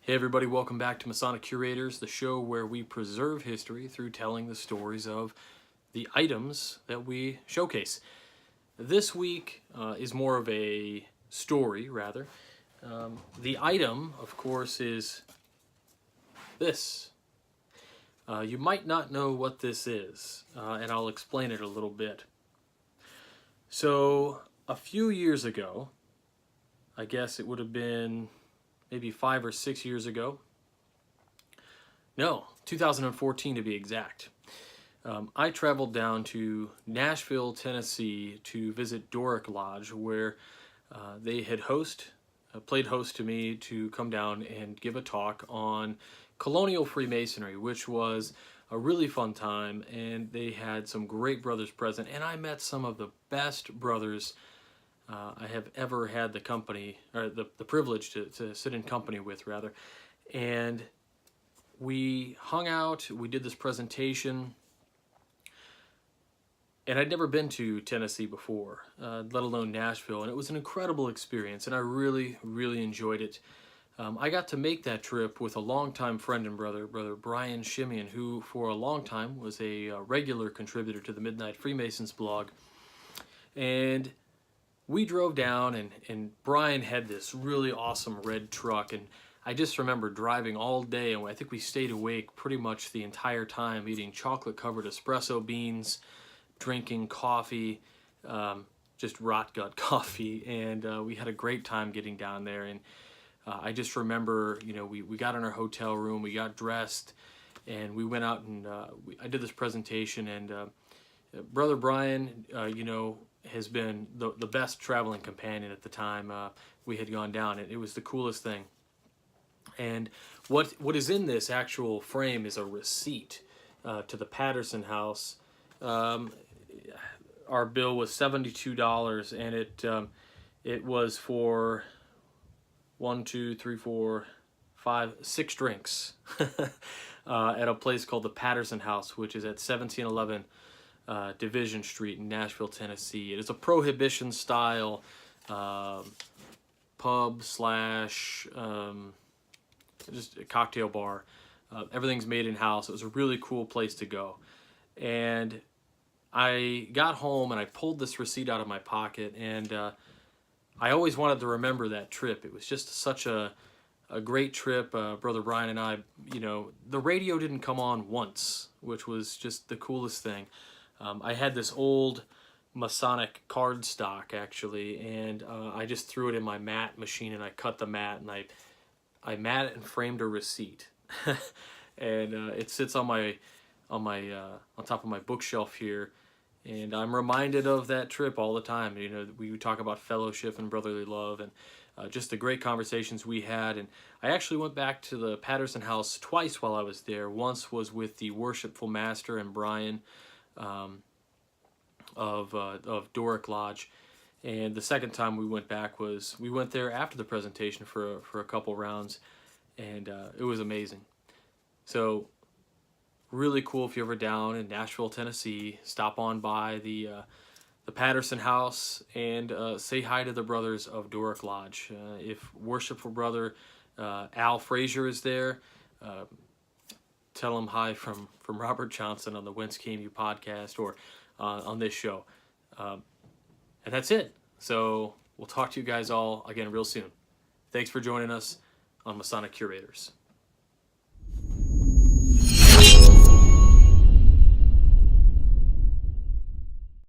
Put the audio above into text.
Hey everybody, welcome back to Masonic Curators, the show where we preserve history through telling the stories of the items that we showcase. This week is more of a story, rather. The item, of course, is this. You might not know what this is, and I'll explain it a little bit. So, a few years ago, I guess it would have been maybe 5 or 6 years ago. No, 2014 to be exact. I traveled down to Nashville, Tennessee to visit Doric Lodge, where they had played host to me to come down and give a talk on colonial Freemasonry, which was a really fun time, and they had some great brothers present, and I met some of the best brothers I have ever had the company, or the privilege to sit in company with, rather. And we hung out, we did this presentation, and I'd never been to Tennessee before, let alone Nashville, and it was an incredible experience, and I really, really enjoyed it. I got to make that trip with a longtime friend and brother Brian Shimian, who for a long time was a regular contributor to the Midnight Freemasons blog. And we drove down, and Brian had this really awesome red truck, and I just remember driving all day, and I think we stayed awake pretty much the entire time, eating chocolate-covered espresso beans, drinking coffee, just rot gut coffee, and we had a great time getting down there. And I just remember, we got in our hotel room, we got dressed, and we went out, and I did this presentation, and Brother Brian, has been the best traveling companion at the time we had gone down. It was the coolest thing. And what is in this actual frame is a receipt to the Patterson House. Our bill was $72, and it was for 6 drinks at a place called the Patterson House, which is at 1711 Division Street in Nashville, Tennessee. It is a prohibition style pub slash just a cocktail bar. Everything's made in house. It was a really cool place to go. And I got home and I pulled this receipt out of my pocket, and I always wanted to remember that trip. It was just such a great trip. Brother Brian and I, the radio didn't come on once, which was just the coolest thing. I had this old Masonic card stock, actually, and I just threw it in my mat machine, and I cut the mat, and I mat it and framed a receipt. And it sits on on top of my bookshelf here, and I'm reminded of that trip all the time. We talk about fellowship and brotherly love, and just the great conversations we had. And I actually went back to the Patterson House twice while I was there. Once was with the Worshipful Master and Brian of Doric Lodge, and the second time we went back we went there after the presentation for a couple rounds, and it was amazing. So really cool. If you're ever down in Nashville, Tennessee, stop on by the Patterson House and say hi to the brothers of Doric Lodge. If Worshipful Brother Al Frazier is there, tell him hi from Robert Johnson on the Whence podcast, or on this show. And that's it. So we'll talk to you guys all again real soon. Thanks for joining us on Masonic Curators.